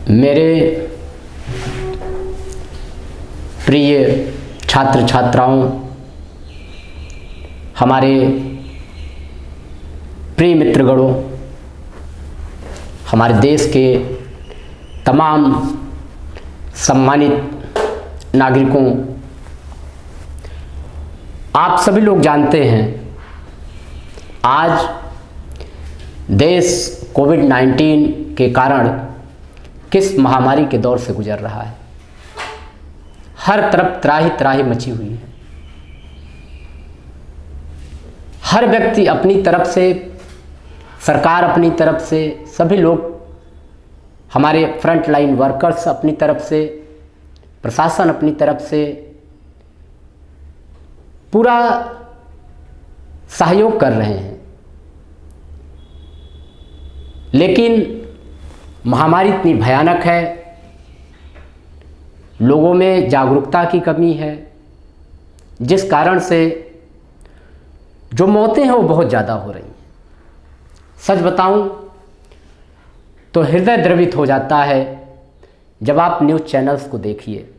मेरे प्रिय छात्र छात्राओं, हमारे प्रिय मित्रगणों, हमारे देश के तमाम सम्मानित नागरिकों, आप सभी लोग जानते हैं आज देश कोविड-19 के कारण किस महामारी के दौर से गुजर रहा है। हर तरफ त्राही त्राही मची हुई है। हर व्यक्ति अपनी तरफ से, सरकार अपनी तरफ से, सभी लोग, हमारे फ्रंट लाइन वर्कर्स अपनी तरफ से, प्रशासन अपनी तरफ से पूरा सहयोग कर रहे हैं। लेकिन महामारी इतनी भयानक है, लोगों में जागरूकता की कमी है, जिस कारण से जो मौतें हैं वो बहुत ज़्यादा हो रही हैं। सच बताऊं तो हृदय द्रवित हो जाता है जब आप न्यूज़ चैनल्स को देखिए,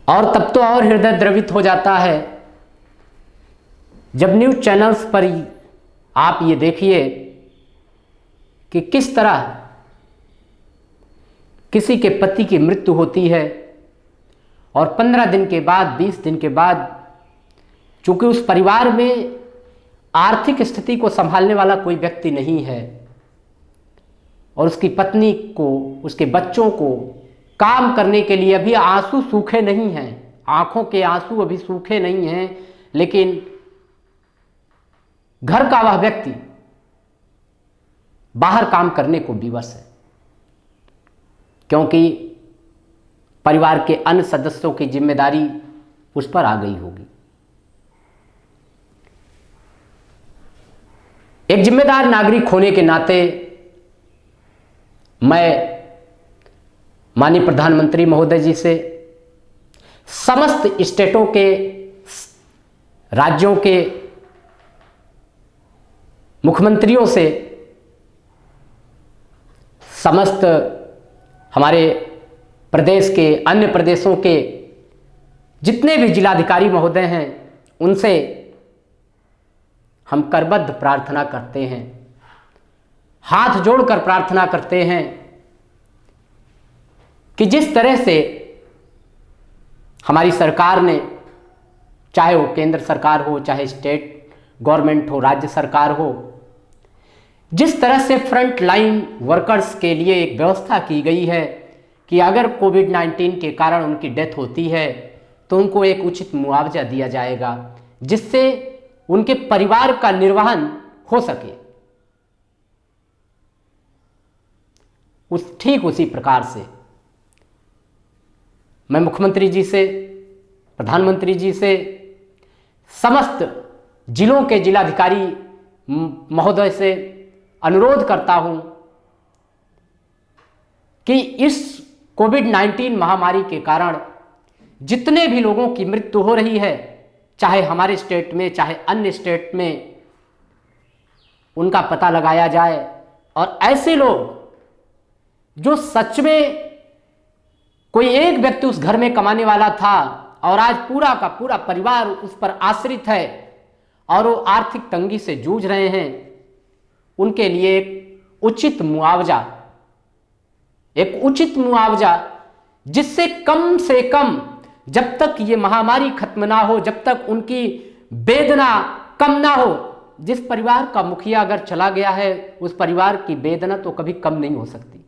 और तब तो और हृदय द्रवित हो जाता है जब न्यूज़ चैनल्स पर आप ये देखिए कि किस तरह किसी के पति की मृत्यु होती है और 15 दिन के बाद, 20 दिन के बाद, चूंकि उस परिवार में आर्थिक स्थिति को संभालने वाला कोई व्यक्ति नहीं है और उसकी पत्नी को, उसके बच्चों को काम करने के लिए अभी आंसू सूखे नहीं हैं, आंखों के आंसू अभी सूखे नहीं हैं, लेकिन घर का वह व्यक्ति बाहर काम करने को विवश है, क्योंकि परिवार के अन्य सदस्यों की जिम्मेदारी उस पर आ गई होगी। एक जिम्मेदार नागरिक होने के नाते मैं माननीय प्रधानमंत्री महोदय जी से, समस्त स्टेटों के, राज्यों के मुख्यमंत्रियों से, समस्त हमारे प्रदेश के, अन्य प्रदेशों के जितने भी जिलाधिकारी महोदय हैं, उनसे हम करबद्ध प्रार्थना करते हैं, हाथ जोड़कर प्रार्थना करते हैं कि जिस तरह से हमारी सरकार ने, चाहे वो केंद्र सरकार हो, चाहे स्टेट गवर्नमेंट हो, राज्य सरकार हो, जिस तरह से फ्रंट लाइन वर्कर्स के लिए एक व्यवस्था की गई है कि अगर कोविड-19 के कारण उनकी डेथ होती है तो उनको एक उचित मुआवजा दिया जाएगा, जिससे उनके परिवार का निर्वहन हो सके। ठीक उसी प्रकार से मैं मुख्यमंत्री जी से, प्रधानमंत्री जी से, समस्त जिलों के जिलाधिकारी महोदय से अनुरोध करता हूं कि इस कोविड-19 महामारी के कारण जितने भी लोगों की मृत्यु हो रही है, चाहे हमारे स्टेट में, चाहे अन्य स्टेट में, उनका पता लगाया जाए और ऐसे लोग जो सच में कोई एक व्यक्ति उस घर में कमाने वाला था और आज पूरा का पूरा परिवार उस पर आश्रित है और वो आर्थिक तंगी से जूझ रहे हैं, उनके लिए एक उचित मुआवजा, जिससे कम से कम जब तक ये महामारी खत्म ना हो, जब तक उनकी वेदना कम ना हो, जिस परिवार का मुखिया अगर चला गया है, उस परिवार की वेदना तो कभी कम नहीं हो सकती।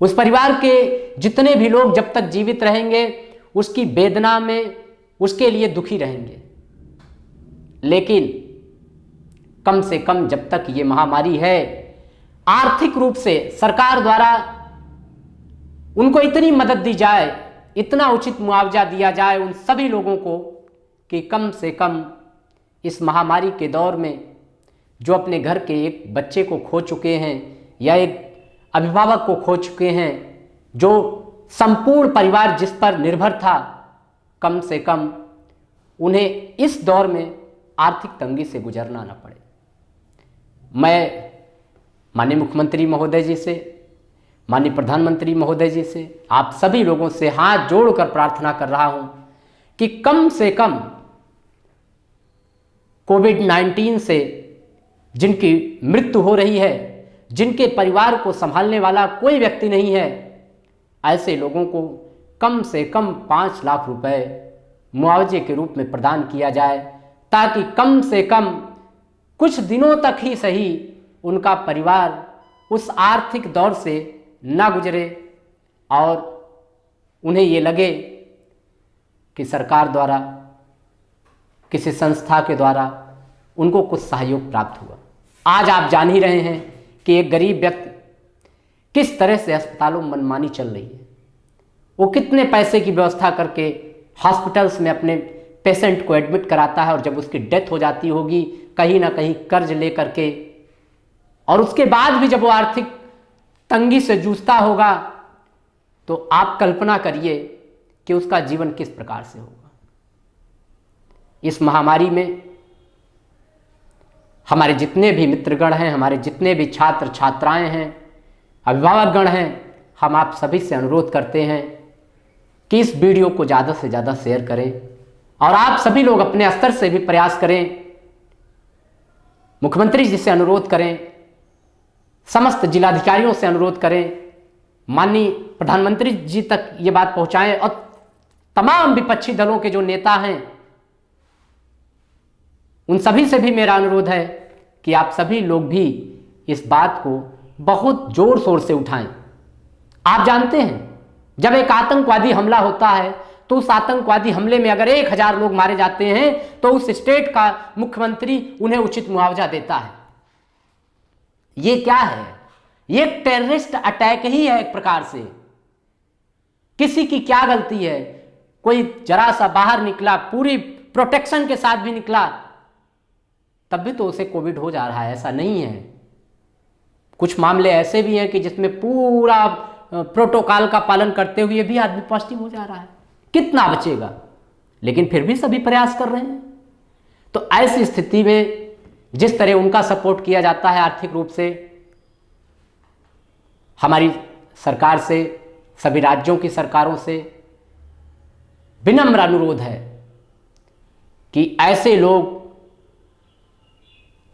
उस परिवार के जितने भी लोग जब तक जीवित रहेंगे, उसकी वेदना में उसके लिए दुखी रहेंगे। लेकिन कम से कम जब तक ये महामारी है, आर्थिक रूप से सरकार द्वारा उनको इतनी मदद दी जाए, इतना उचित मुआवजा दिया जाए उन सभी लोगों को कि कम से कम इस महामारी के दौर में जो अपने घर के एक बच्चे को खो चुके हैं या एक अभिभावक को खो चुके हैं, जो संपूर्ण परिवार जिस पर निर्भर था, कम से कम उन्हें इस दौर में आर्थिक तंगी से गुजरना न पड़े। मैं माननीय मुख्यमंत्री महोदय जी से, माननीय प्रधानमंत्री महोदय जी से, आप सभी लोगों से हाथ जोड़कर प्रार्थना कर रहा हूं कि कम से कम कोविड-19 से जिनकी मृत्यु हो रही है, जिनके परिवार को संभालने वाला कोई व्यक्ति नहीं है, ऐसे लोगों को कम से कम 5 लाख रुपए मुआवजे के रूप में प्रदान किया जाए, ताकि कम से कम कुछ दिनों तक ही सही उनका परिवार उस आर्थिक दौर से ना गुजरे और उन्हें ये लगे कि सरकार द्वारा, किसी संस्था के द्वारा उनको कुछ सहयोग प्राप्त हुआ। आज आप जान ही रहे हैं कि एक गरीब व्यक्ति किस तरह से अस्पतालों में मनमानी चल रही है। वो कितने पैसे की व्यवस्था करके हॉस्पिटल्स में अपने पेशेंट को एडमिट कराता है, और जब उसकी डेथ हो जाती होगी कहीं ना कहीं कर्ज ले करके, और उसके बाद भी जब वो आर्थिक तंगी से जूझता होगा, तो आप कल्पना करिए कि उसका जीवन किस प्रकार से होगा। इस महामारी में हमारे जितने भी मित्रगण हैं, हमारे जितने भी छात्र छात्राएं हैं, अभिभावकगण हैं, हम आप सभी से अनुरोध करते हैं कि इस वीडियो को ज़्यादा से ज़्यादा शेयर करें, और आप सभी लोग अपने स्तर से भी प्रयास करें, मुख्यमंत्री जी से अनुरोध करें, समस्त जिलाधिकारियों से अनुरोध करें, माननीय प्रधानमंत्री जी तक ये बात पहुंचाएं, और तमाम विपक्षी दलों के जो नेता हैं उन सभी से भी मेरा अनुरोध है कि आप सभी लोग भी इस बात को बहुत जोर शोर से उठाएं। आप जानते हैं, जब एक आतंकवादी हमला होता है तो उस आतंकवादी हमले में अगर 1000 लोग मारे जाते हैं तो उस स्टेट का मुख्यमंत्री उन्हें उचित मुआवजा देता है। ये क्या है? ये टेररिस्ट अटैक ही है एक प्रकार से। किसी की क्या गलती है? कोई जरा सा बाहर निकला, पूरी प्रोटेक्शन के साथ भी निकला, तब भी तो उसे कोविड हो जा रहा है। ऐसा नहीं है। कुछ मामले ऐसे भी हैं कि जिसमें पूरा प्रोटोकॉल का पालन करते हुए भी आदमी पॉजिटिव हो जा रहा है। कितना बचेगा? लेकिन फिर भी सभी प्रयास कर रहे हैं। तो ऐसी स्थिति में जिस तरह उनका सपोर्ट किया जाता है आर्थिक रूप से, हमारी सरकार से, सभी राज्यों की सरकारों से विनम्र अनुरोध है कि ऐसे लोग,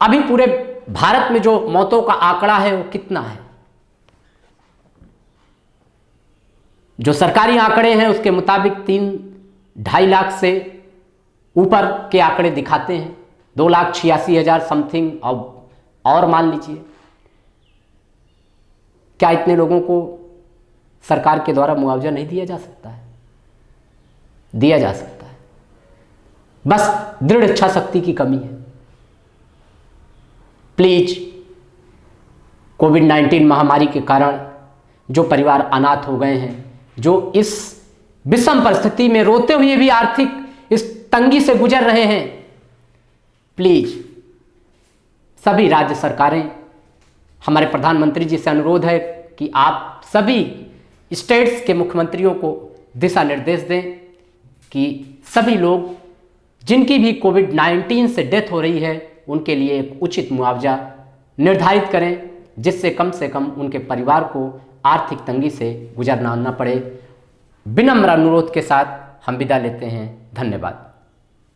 अभी पूरे भारत में जो मौतों का आंकड़ा है वो कितना है? जो सरकारी आंकड़े हैं उसके मुताबिक 3-2.5 लाख से ऊपर के आंकड़े दिखाते हैं। 2,86,000 समथिंग, और मान लीजिए। क्या इतने लोगों को सरकार के द्वारा मुआवजा नहीं दिया जा सकता है? दिया जा सकता है, बस दृढ़ इच्छा शक्ति की कमी है। प्लीज, कोविड-19 महामारी के कारण जो परिवार अनाथ हो गए हैं, जो इस विषम परिस्थिति में रोते हुए भी आर्थिक इस तंगी से गुजर रहे हैं, प्लीज सभी राज्य सरकारें, हमारे प्रधानमंत्री जी से अनुरोध है कि आप सभी स्टेट्स के मुख्यमंत्रियों को दिशा निर्देश दें कि सभी लोग जिनकी भी कोविड-19 से डेथ हो रही है उनके लिए एक उचित मुआवजा निर्धारित करें, जिससे कम से कम उनके परिवार को आर्थिक तंगी से गुजरना न पड़े। विनम्र अनुरोध के साथ हम विदा लेते हैं। धन्यवाद।